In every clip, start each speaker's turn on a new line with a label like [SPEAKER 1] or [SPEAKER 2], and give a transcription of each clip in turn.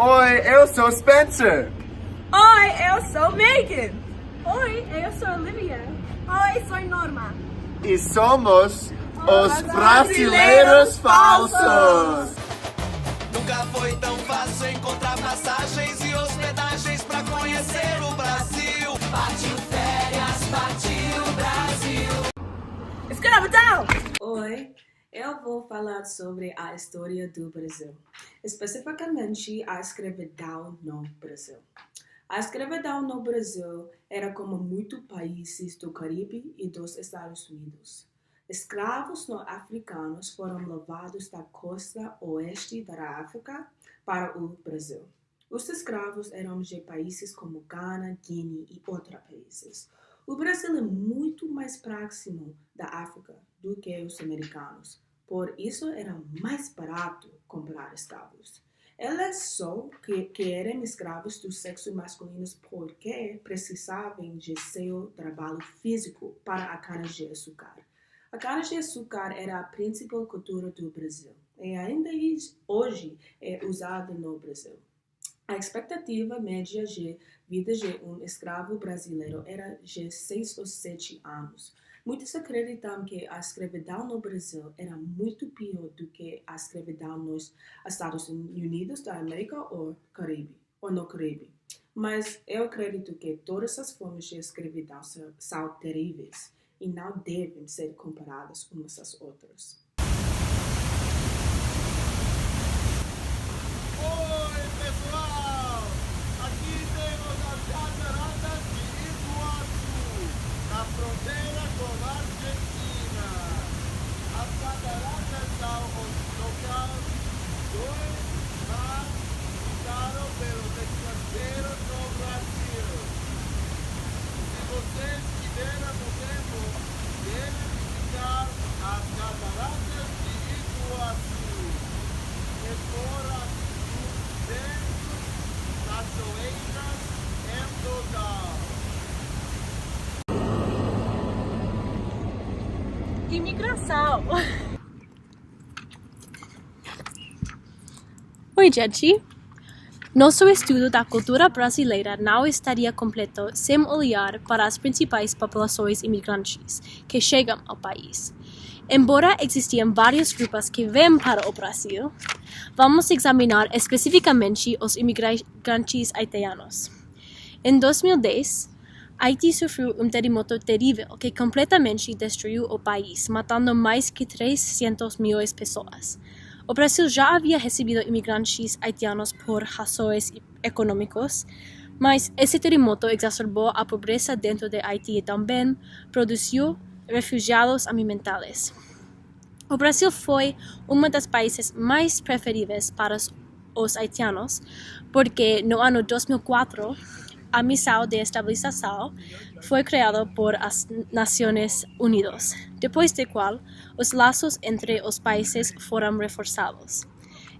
[SPEAKER 1] Oi, eu sou Spencer.
[SPEAKER 2] Oi, eu sou Megan.
[SPEAKER 3] Oi, eu sou Olivia.
[SPEAKER 2] Oi, sou Norma.
[SPEAKER 1] E somos os brasileiros falsos.
[SPEAKER 4] Nunca foi tão fácil encontrar passagens e hospedagens pra conhecer o Brasil. Partiu férias, partiu Brasil.
[SPEAKER 2] Escravidão!
[SPEAKER 3] Oi, eu vou falar sobre a história do Brasil, especificamente a escravidão no Brasil. A escravidão no Brasil era como muitos países do Caribe e dos Estados Unidos. Escravos africanos foram levados da costa oeste da África para o Brasil. Os escravos eram de países como Ghana, Guiné e outros países. O Brasil é muito mais próximo da África do que os americanos, por isso era mais barato comprar escravos. Eles só querem escravos do sexo masculino porque precisavam de seu trabalho físico para a cana-de-açúcar. A cana-de-açúcar era a principal cultura do Brasil e ainda hoje é usada no Brasil. A expectativa média de vida de um escravo brasileiro era de 6 ou 7 anos. Muitos acreditam que a escravidão no Brasil era muito pior do que a escravidão nos Estados Unidos da América ou no Caribe. Mas eu acredito que todas as formas de escravidão são terríveis e não devem ser comparadas umas às outras.
[SPEAKER 5] Oi, pessoal! Aqui temos as cataratas de Iguaçu, na fronteira com a Argentina. As cataratas são os locais mais visitados pelos estrangeiros no Brasil. Se vocês tiverem no tempo, devem visitar as cataratas de Iguaçu. Fora ventos, cachoeiras em total.
[SPEAKER 2] Imigração.
[SPEAKER 6] Oi, gente! Nosso estudo da cultura brasileira não estaria completo sem olhar para as principais populações imigrantes que chegam ao país. Embora existiam vários grupos que vêm para o Brasil, vamos examinar especificamente os imigrantes haitianos. Em 2010, Haiti sofreu um terremoto terrível que completamente destruiu o país, matando mais que 300 milhões de pessoas. O Brasil já havia recebido imigrantes haitianos por razões econômicas, mas esse terremoto exacerbou a pobreza dentro de Haiti e também produziu refugiados ambientais. O Brasil foi um dos países mais preferíveis para os haitianos, porque no ano 2004, a Missão de Estabilização foi criada por as Nações Unidas, depois da qual os laços entre os países foram reforçados.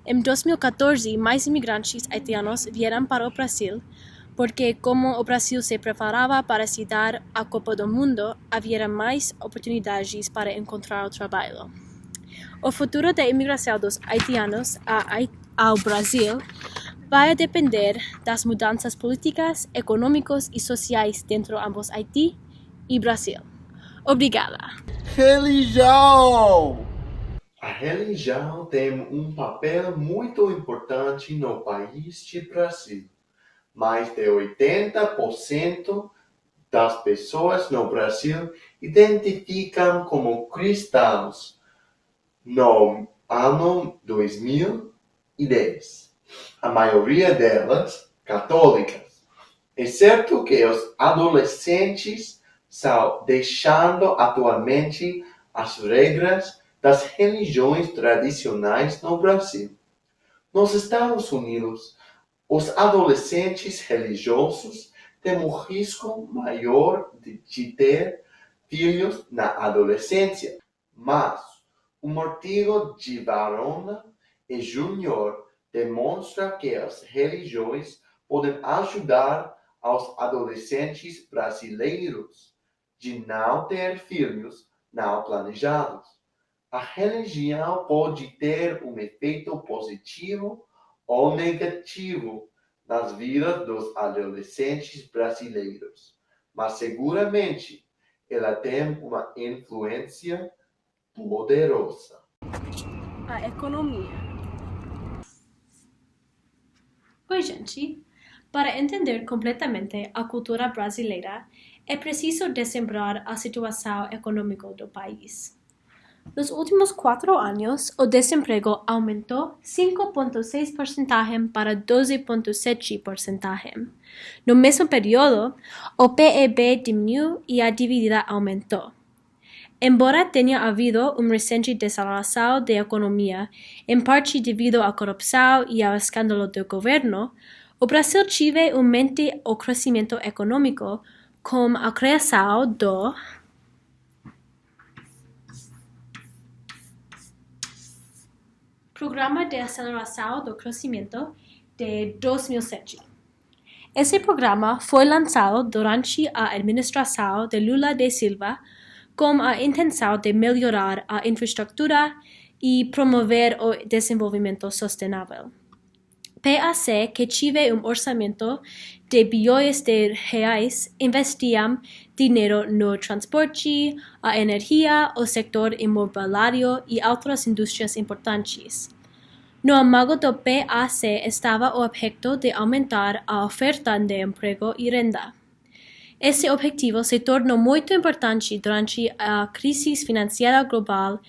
[SPEAKER 6] Em 2014, mais imigrantes haitianos vieram para o Brasil, porque como o Brasil se preparava para se dar a Copa do Mundo, havia mais oportunidades para encontrar trabalho. O futuro da imigração dos haitianos ao Brasil vai depender das mudanças políticas, econômicas e sociais dentro de ambos Haiti e Brasil. Obrigada.
[SPEAKER 1] Religião.
[SPEAKER 7] A religião tem um papel muito importante no país de Brasil. Mais de 80% das pessoas no Brasil identificam como cristãos no ano 2010. A maioria delas católicas. É certo que os adolescentes estão deixando atualmente as regras das religiões tradicionais no Brasil. Nos Estados Unidos, os adolescentes religiosos têm um risco maior de ter filhos na adolescência, mas um artigo de Varona e Júnior demonstra que as religiões podem ajudar aos adolescentes brasileiros de não ter filhos não planejados. A religião pode ter um efeito positivo ou negativo nas vidas dos adolescentes brasileiros, mas seguramente ela tem uma influência poderosa.
[SPEAKER 6] A economia. Oi, gente! Para entender completamente a cultura brasileira, é preciso descembrar a situação econômica do país. Nos últimos 4 anos, o desemprego aumentou 5,6% para 12,7%. No mesmo período, o PIB diminuiu e a dívida aumentou. Embora tenha havido recente desaceleração da economia, em parte devido à corrupção e ao escândalo do governo, o Brasil teve mente o crescimento econômico com a criação do Programa de Aceleração do Crescimento de 2007. Esse programa foi lançado durante a administração de Lula da Silva com a intenção de melhorar a infraestrutura e promover o desenvolvimento sustentável. PAC, que teve orçamento de bilhões de reais, investiam dinheiro no transporte, a energia, o setor imobiliário e outras indústrias importantes. No âmago do PAC estava o objetivo de aumentar a oferta de emprego e renda. Esse objetivo se tornou muito importante durante a crise financeira global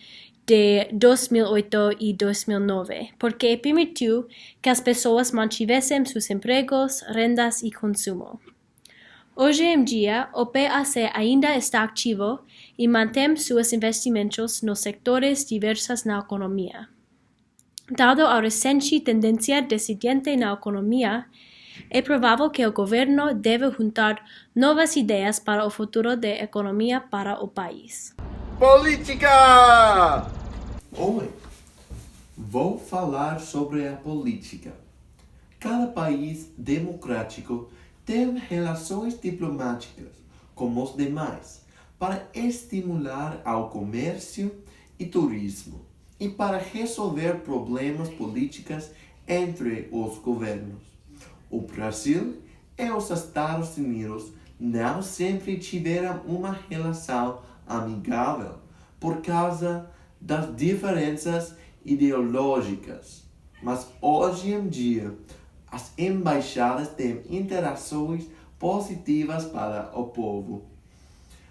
[SPEAKER 6] de 2008 e 2009, porque permitiu que as pessoas mantivessem seus empregos, rendas e consumo. Hoje em dia, o PAC ainda está ativo e mantém seus investimentos nos sectores diversos na economia. Dado a recente tendência descendente na economia, é provável que o governo deve juntar novas ideias para o futuro da economia para o país.
[SPEAKER 1] Política!
[SPEAKER 7] Oi, vou falar sobre a política. Cada país democrático tem relações diplomáticas com os demais para estimular ao comércio e turismo e para resolver problemas políticos entre os governos. O Brasil e os Estados Unidos não sempre tiveram uma relação amigável por causa das diferenças ideológicas, mas hoje em dia as embaixadas têm interações positivas para o povo.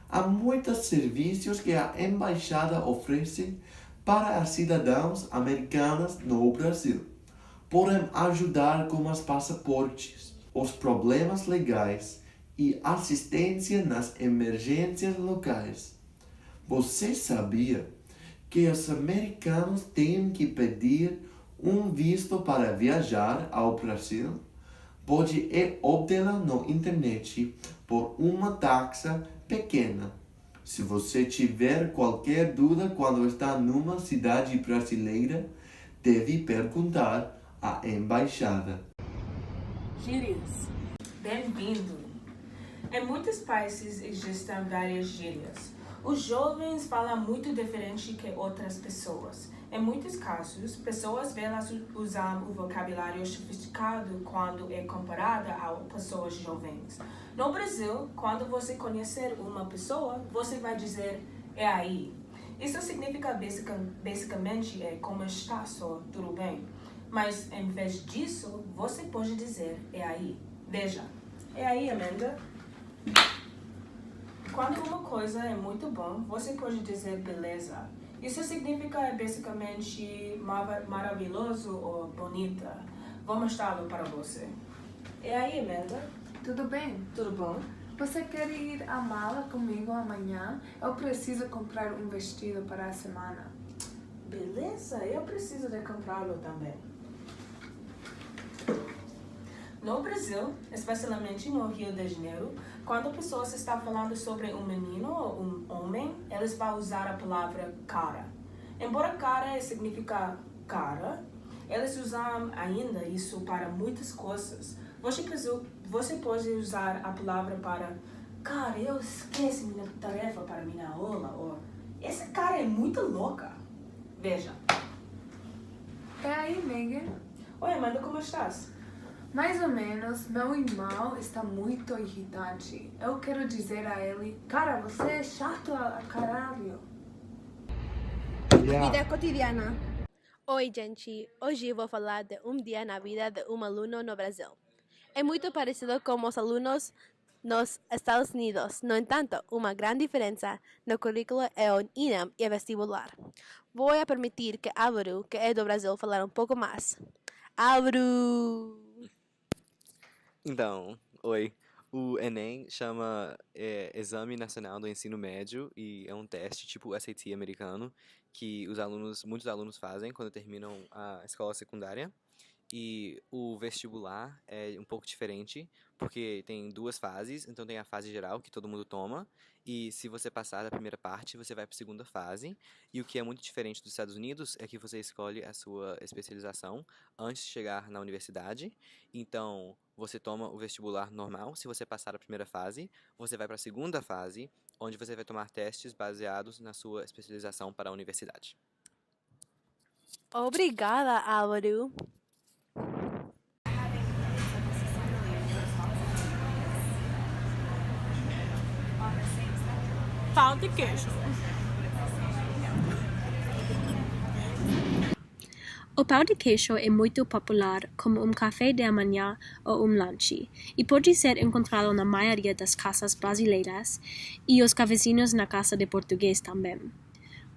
[SPEAKER 7] Há muitos serviços que a embaixada oferece para os cidadãos americanos no Brasil. Podem ajudar com os passaportes, os problemas legais e assistência nas emergências locais. Você sabia que os americanos têm que pedir um visto para viajar ao Brasil? Pode obtê-lo na internet por uma taxa pequena. Se você tiver qualquer dúvida quando está numa cidade brasileira, deve perguntar à embaixada.
[SPEAKER 3] Gírias. Bem-vindo! Em muitos países existem várias gírias. Os jovens falam muito diferente que outras pessoas. Em muitos casos, pessoas velhas usam o vocabulário sofisticado quando é comparada a pessoas jovens. No Brasil, quando você conhecer uma pessoa, você vai dizer "é aí". Isso significa basicamente como está, só tudo bem. Mas em vez disso, você pode dizer "é aí". Veja, "é aí, Amanda". Quando uma coisa é muito bom, você pode dizer "beleza". Isso significa basicamente maravilhoso ou bonita. Vou mostrá-lo para você. "É aí, Amanda".
[SPEAKER 8] Tudo bem?
[SPEAKER 3] Tudo bom?
[SPEAKER 8] Você quer ir à mala comigo amanhã? Eu preciso comprar um vestido para a semana.
[SPEAKER 3] Beleza, eu preciso de comprá-lo também. No Brasil, especialmente no Rio de Janeiro, quando pessoas estão falando sobre um menino ou um homem, eles vão usar a palavra cara. Embora cara significa cara, eles usam ainda isso para muitas coisas. Você pode usar a palavra para "cara, eu esqueci minha tarefa para minha aula", ou "essa cara é muito louca". Veja.
[SPEAKER 8] É aí, Megan?
[SPEAKER 3] Oi, Amanda, como estás?
[SPEAKER 8] Mais ou menos, meu irmão está muito irritante. Eu quero dizer a ele, cara, você é chato a caralho.
[SPEAKER 2] Vida cotidiana.
[SPEAKER 6] Oi, gente! Hoje eu vou falar de um dia na vida de um aluno no Brasil. É muito parecido com os alunos nos Estados Unidos. No entanto, uma grande diferença no currículo é o INEM e o vestibular. Vou permitir que Álvaro, que é do Brasil, falar um pouco mais. Álvaro!
[SPEAKER 9] Então, oi. O Enem chama Exame Nacional do Ensino Médio e é um teste tipo SAT americano que muitos alunos fazem quando terminam a escola secundária. E o vestibular é um pouco diferente, porque tem duas fases. Então tem a fase geral, que todo mundo toma, e se você passar da primeira parte, você vai para a segunda fase. E o que é muito diferente dos Estados Unidos é que você escolhe a sua especialização antes de chegar na universidade. Então, você toma o vestibular normal. Se você passar a primeira fase, você vai para a segunda fase, onde você vai tomar testes baseados na sua especialização para a universidade.
[SPEAKER 6] Obrigada, Álvaro!
[SPEAKER 2] Pão de queijo.
[SPEAKER 6] O pão de queijo é muito popular como um café da manhã ou um lanche, e pode ser encontrado na maioria das casas brasileiras e os cafezinhos na casa de português também.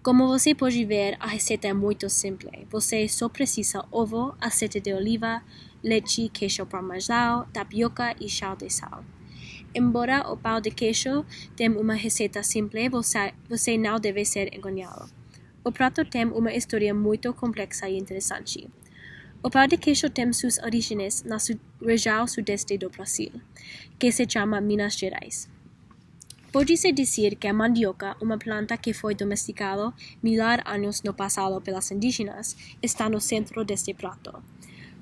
[SPEAKER 6] Como você pode ver, a receita é muito simples. Você só precisa ovo, azeite de oliva, leite, queijo parmesão, tapioca e chá de sal. Embora o pão de queijo tenha uma receita simples, você não deve ser enganado. O prato tem uma história muito complexa e interessante. O pão de queijo tem suas origens na região sudeste do Brasil, que se chama Minas Gerais. Pode-se dizer que a mandioca, uma planta que foi domesticada milhares de anos no passado pelas indígenas, está no centro deste prato.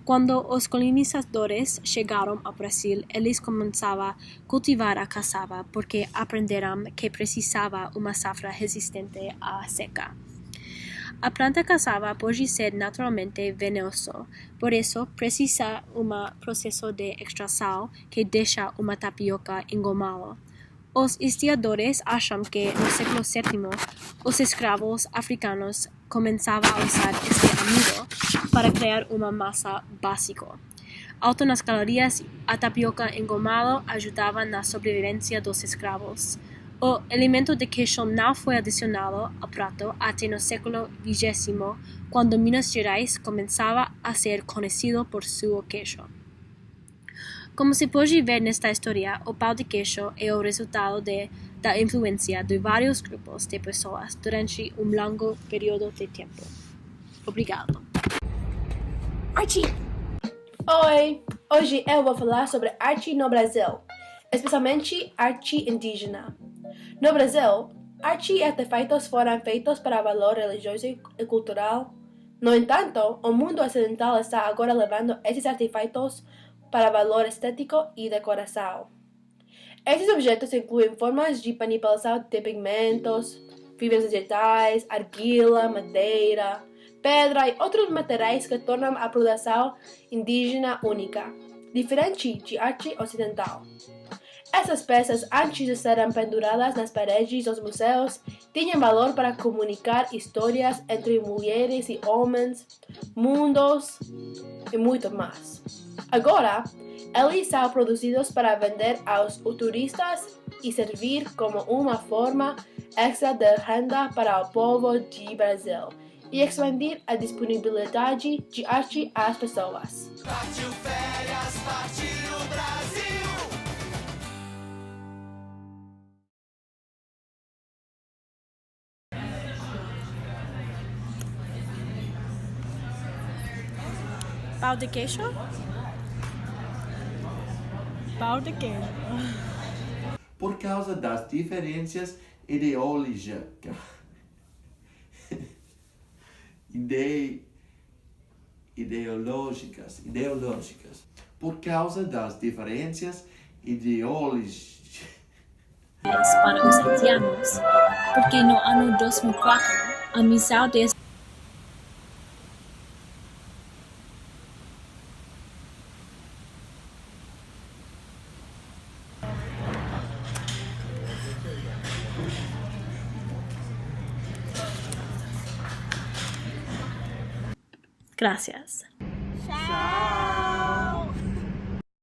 [SPEAKER 6] Quando os colonizadores chegaram ao Brasil, eles começaram a cultivar a caçava porque aprenderam que precisava uma safra resistente à seca. A planta caçava pode ser naturalmente venenosa, por isso precisa um processo de extração que deixa uma tapioca engomada. Os historiadores acham que no século VII os escravos africanos começavam a usar este amido para criar uma massa básica. Alto nas calorias, a tapioca engomada ajudava na sobrevivência dos escravos. O elemento de queijo não foi adicionado ao prato até no século XX, quando Minas Gerais começava a ser conhecido por seu queijo. Como se pode ver nesta história, o pão de queijo é o resultado da influência de vários grupos de pessoas durante um longo período de tempo. Obrigado.
[SPEAKER 2] Arte. Oi! Hoje eu vou falar sobre arte no Brasil, especialmente arte indígena. No Brasil, arte e artefatos foram feitos para valor religioso e cultural. No entanto, o mundo ocidental está agora levando esses artefatos para valor estético e decoração. Esses objetos incluem formas de manipulação de pigmentos, fibras vegetais, argila, madeira, pedra e outros materiais que tornam a produção indígena única, diferente de arte ocidental. Essas peças, antes de serem penduradas nas paredes dos museus, tinham valor para comunicar histórias entre mulheres e homens, mundos e muito mais. Agora, eles são produzidos para vender aos turistas e servir como uma forma extra de renda para o povo de Brasil e expandir a disponibilidade de arte às pessoas.
[SPEAKER 4] Partiu férias, partiu Brasil!
[SPEAKER 6] Pão de queijo? Pão de queijo.
[SPEAKER 7] Por causa das diferenças ideológicas. Ideológicas. Por causa das diferenças ideológicas.
[SPEAKER 6] Para os ancianos, porque no ano 2004, a missão Gracias.
[SPEAKER 8] Tchau!